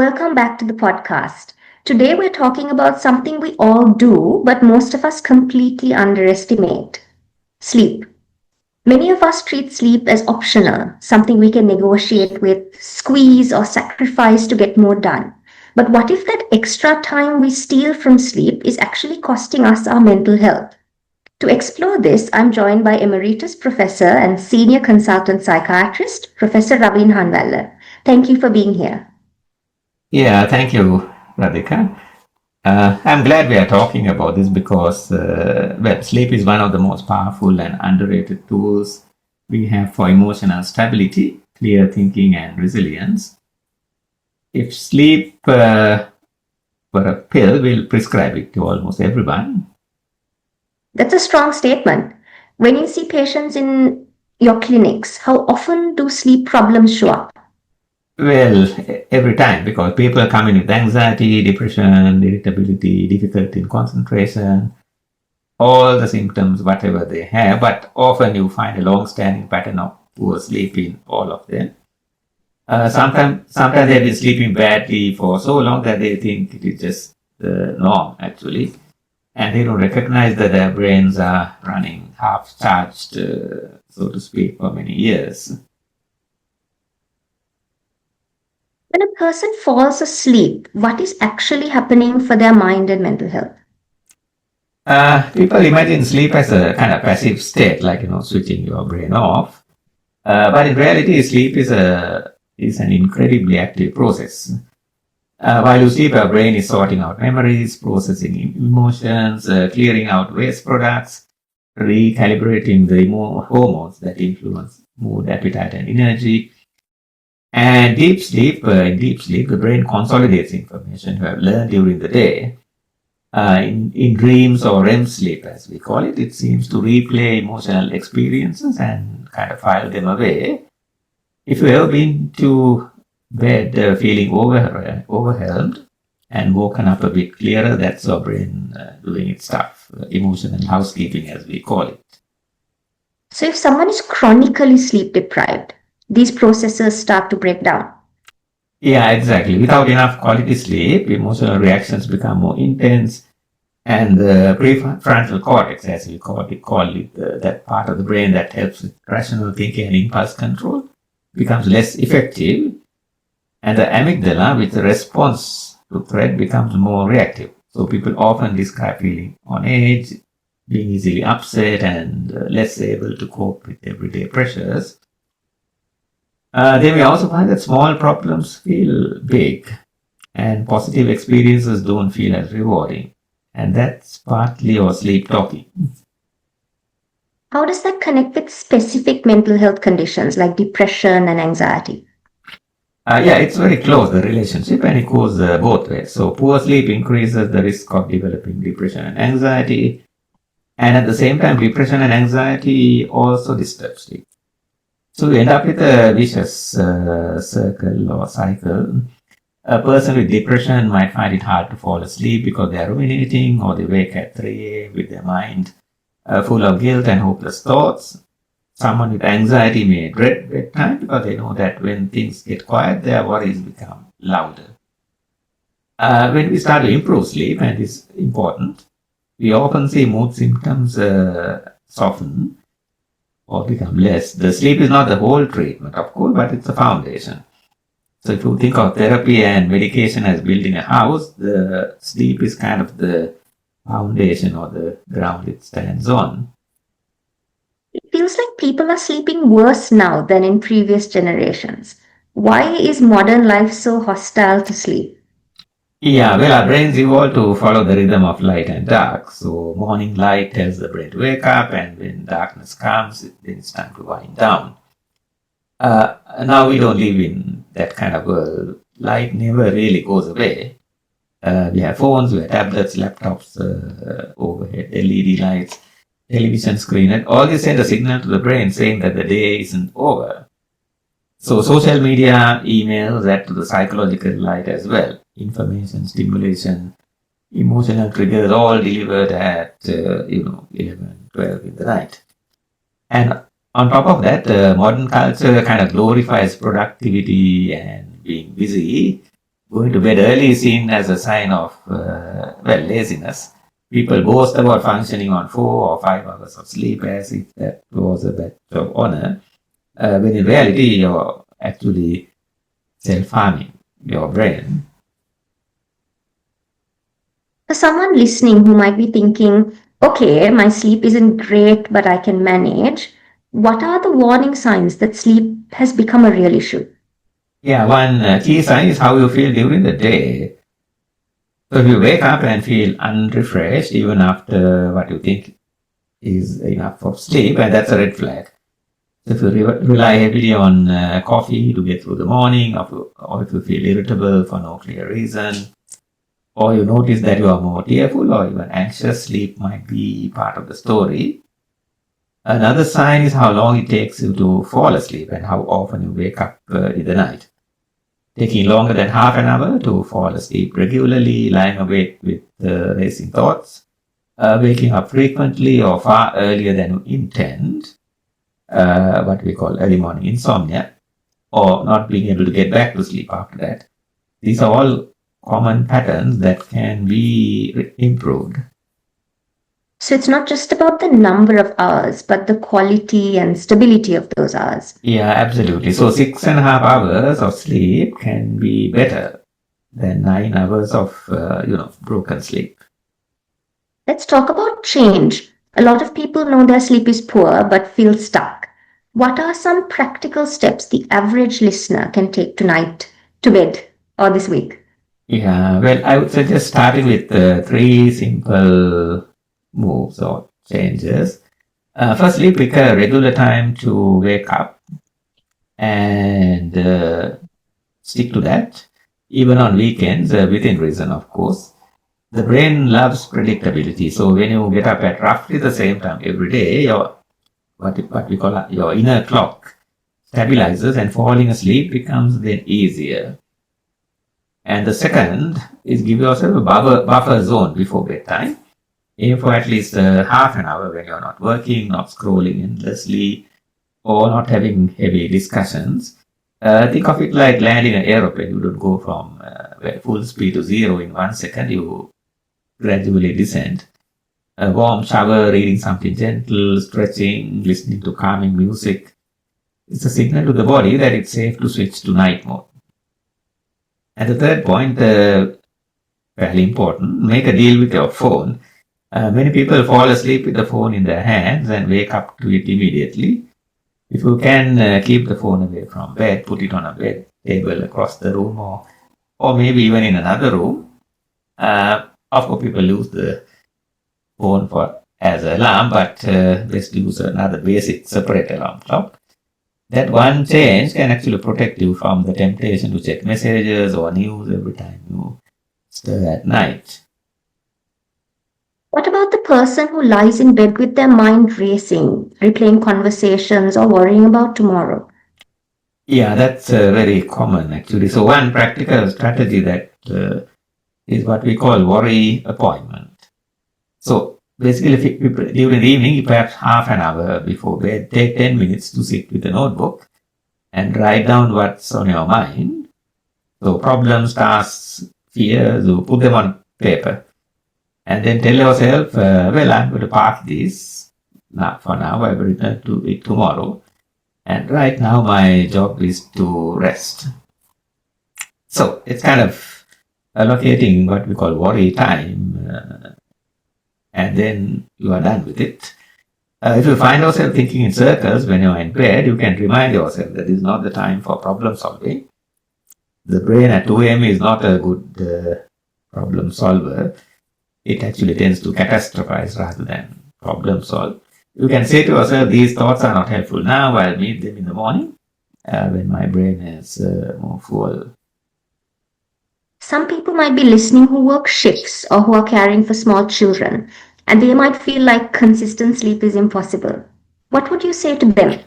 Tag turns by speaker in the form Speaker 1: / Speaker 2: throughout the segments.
Speaker 1: Welcome back to the podcast. Today we're talking about something we all do, but most of us completely underestimate sleep. Many of us treat sleep as optional, something we can negotiate with, squeeze, or sacrifice to get more done. But what if that extra time we steal from sleep is actually costing us our mental health? To explore this, I'm joined by Emeritus Professor and Senior Consultant Psychiatrist, Professor Ravin Hanwalla. Thank you for being here.
Speaker 2: Yeah, thank you, Radhika. I'm glad we are talking about this because, sleep is one of the most powerful and underrated tools we have for emotional stability, clear thinking, and resilience. If sleep were a pill, we'll prescribe it to almost everyone.
Speaker 1: That's a strong statement. When you see patients in your clinics, how often do sleep problems show up?
Speaker 2: Well, every time because people come in with anxiety, depression, irritability, difficulty in concentration, all the symptoms, whatever they have, but often you find a long-standing pattern of poor sleep in all of them. Sometimes they've been sleeping badly for so long that they think it is just the norm, actually, and they don't recognize that their brains are running half-charged, so to speak, for many years.
Speaker 1: When a person falls asleep, what is actually happening for their mind and mental health?
Speaker 2: People imagine sleep as a kind of passive state, like switching your brain off. But in reality, sleep is an incredibly active process. While you sleep, your brain is sorting out memories, processing emotions, clearing out waste products, recalibrating the hormones that influence mood, appetite, and energy. And in deep sleep, the brain consolidates information you have learned during the day. In dreams or REM sleep, as we call it, it seems to replay emotional experiences and kind of file them away. If you have been to bed feeling overwhelmed and woken up a bit clearer, that's your brain doing its stuff, emotional housekeeping, as we call it.
Speaker 1: So, if someone is chronically sleep deprived, these processes start to break down.
Speaker 2: Yeah, exactly. Without enough quality sleep, emotional reactions become more intense, and the prefrontal cortex, as we call it that part of the brain that helps with rational thinking and impulse control, becomes less effective, and the amygdala, which responds to threat, becomes more reactive. So people often describe feeling on edge, being easily upset, and less able to cope with everyday pressures. They may also find that small problems feel big and positive experiences don't feel as rewarding. And that's partly our sleep talking.
Speaker 1: How does that connect with specific mental health conditions like depression and anxiety?
Speaker 2: Yeah, it's very close, the relationship, and it goes both ways. So, poor sleep increases the risk of developing depression and anxiety. And at the same time, depression and anxiety also disturb sleep. So, you end up with a vicious circle or cycle. A person with depression might find it hard to fall asleep because they are ruminating or they wake at 3 a.m. with their mind full of guilt and hopeless thoughts. Someone with anxiety may dread bedtime because they know that when things get quiet, their worries become louder. When we start to improve sleep, and it's important, we often see mood symptoms soften or become less. The sleep is not the whole treatment, of course, but it's a foundation. So if you think of therapy and medication as building a house, the sleep is kind of the foundation or the ground it stands on.
Speaker 1: It feels like people are sleeping worse now than in previous generations. Why is modern life so hostile to sleep?
Speaker 2: Yeah, well, our brains evolved to follow the rhythm of light and dark. So morning light tells the brain to wake up, and when darkness comes, then it's time to wind down. Now we don't live in that kind of world. Light never really goes away. We have phones, we have tablets, laptops, overhead LED lights, television screen, and all this send a signal to the brain saying that the day isn't over. So social media, emails add to the psychological light as well. Information, stimulation, emotional triggers all delivered at 11, 12 in the night. And on top of that, modern culture kind of glorifies productivity and being busy, Going to bed early is seen as a sign of, laziness. People boast about functioning on 4 or 5 hours of sleep as if that was a badge of honor, when in reality you're actually self-harming your brain.
Speaker 1: For someone listening who might be thinking, okay, my sleep isn't great, but I can manage, what are the warning signs that sleep has become a real issue?
Speaker 2: Yeah, one key sign is how you feel during the day. So if you wake up and feel unrefreshed even after what you think is enough of sleep, and that's a red flag. So if you rely heavily on coffee to get through the morning, or if you feel irritable for no clear reason, or you notice that you are more tearful or even anxious, sleep might be part of the story. Another sign is how long it takes you to fall asleep and how often you wake up in the night. Taking longer than half an hour to fall asleep regularly, lying awake with racing thoughts, waking up frequently or far earlier than you intend, what we call early morning insomnia, or not being able to get back to sleep after that. These are all common patterns that can be improved.
Speaker 1: So it's not just about the number of hours, but the quality and stability of those hours.
Speaker 2: Yeah, absolutely. So 6.5 hours of sleep can be better than 9 hours of broken sleep.
Speaker 1: Let's talk about change. A lot of people know their sleep is poor but feel stuck. What are some practical steps the average listener can take tonight, to bed, or this week?
Speaker 2: Yeah, well, I would suggest starting with 3 simple moves or changes. Firstly, pick a regular time to wake up and stick to that, even on weekends, within reason, of course. The brain loves predictability, so when you get up at roughly the same time every day, your what we call your inner clock stabilizes, and falling asleep becomes then easier. And the second is give yourself a buffer zone before bedtime. Aim for at least half an hour when you're not working, not scrolling endlessly, or not having heavy discussions. Think of it like landing an aeroplane. You don't go from full speed to zero in 1 second. You gradually descend. A warm shower, reading something gentle, stretching, listening to calming music. It's a signal to the body that it's safe to switch to night mode. And the third point, fairly important, make a deal with your phone. Many people fall asleep with the phone in their hands and wake up to it immediately. If you can keep the phone away from bed, put it on a bed table across the room, or maybe even in another room. Of course, people use the phone for as an alarm, but let's use another basic separate alarm clock. That one change can actually protect you from the temptation to check messages or news every time you stir at night.
Speaker 1: What about the person who lies in bed with their mind racing, replaying conversations, or worrying about tomorrow?
Speaker 2: Yeah, that's very common actually. So one practical strategy that is what we call worry appointment. So basically, during the evening, perhaps half an hour before bed, take 10 minutes to sit with a notebook and write down what's on your mind. So problems, tasks, fears, you put them on paper. And then tell yourself, well, I'm going to park this for now. I will return to it tomorrow. And right now, my job is to rest. So it's kind of allocating what we call worry time, and then you are done with it. If you find yourself thinking in circles when you're in bed, you can remind yourself that this is not the time for problem solving. The brain at 2 a.m. is not a good problem solver. It actually tends to catastrophize rather than problem solve. You can say to yourself, these thoughts are not helpful now, I'll meet them in the morning when my brain is more full.
Speaker 1: Some people might be listening who work shifts or who are caring for small children, and they might feel like consistent sleep is impossible. What would you say to them?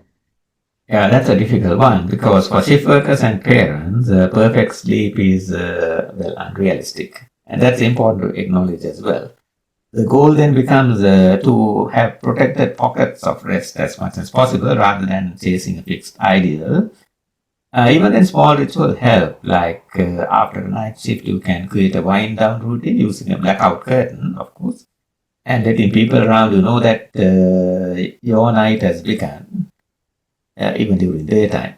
Speaker 2: Yeah, that's a difficult one because for shift workers and parents, perfect sleep is unrealistic, and that's important to acknowledge as well. The goal then becomes to have protected pockets of rest as much as possible rather than chasing a fixed ideal. Even then, small ritual help, like after a night shift, you can create a wind down routine using a blackout curtain, of course, and letting people around you know that your night has begun, even during daytime.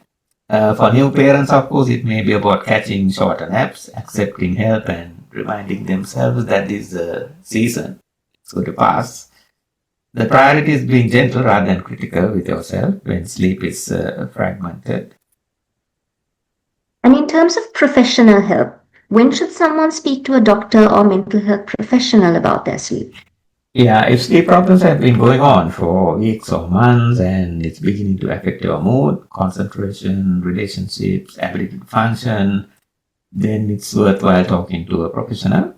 Speaker 2: For new parents, of course, it may be about catching shorter naps, accepting help, and reminding themselves that this season is going to pass. The priority is being gentle rather than critical with yourself when sleep is fragmented.
Speaker 1: And in terms of professional help, when should someone speak to a doctor or mental health professional about their sleep?
Speaker 2: Yeah, if sleep problems have been going on for weeks or months and it's beginning to affect your mood, concentration, relationships, ability to function, then it's worthwhile talking to a professional.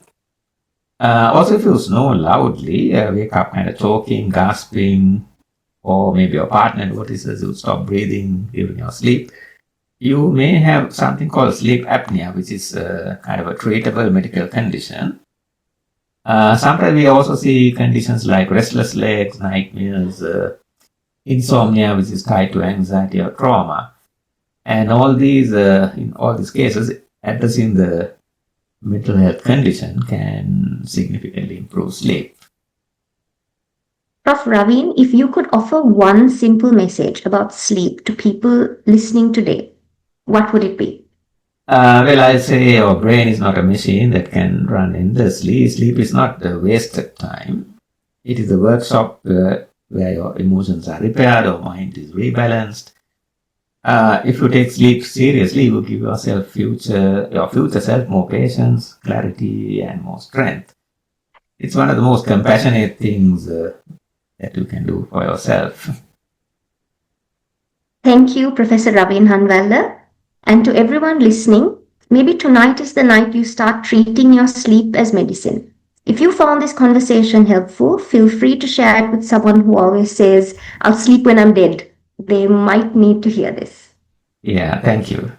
Speaker 2: Also, if you snore loudly, wake up kind of choking, gasping, or maybe your partner notices you stop breathing during your sleep, you may have something called sleep apnea, which is kind of a treatable medical condition. Sometimes we also see conditions like restless legs, nightmares, insomnia, which is tied to anxiety or trauma. And all these, in all these cases, addressing the mental health condition can significantly improve sleep.
Speaker 1: Prof. Raveen, if you could offer one simple message about sleep to people listening today, what would it be?
Speaker 2: Well, I'll say your brain is not a machine that can run endlessly. Sleep is not a wasted time. It is a workshop where your emotions are repaired, your mind is rebalanced. If you take sleep seriously, you will give your future self more patience, clarity, and more strength. It's one of the most compassionate things that you can do for yourself.
Speaker 1: Thank you, Professor Raveen Hanwalder. And to everyone listening, maybe tonight is the night you start treating your sleep as medicine. If you found this conversation helpful, feel free to share it with someone who always says, I'll sleep when I'm dead. They might need to hear this.
Speaker 2: Yeah, thank you.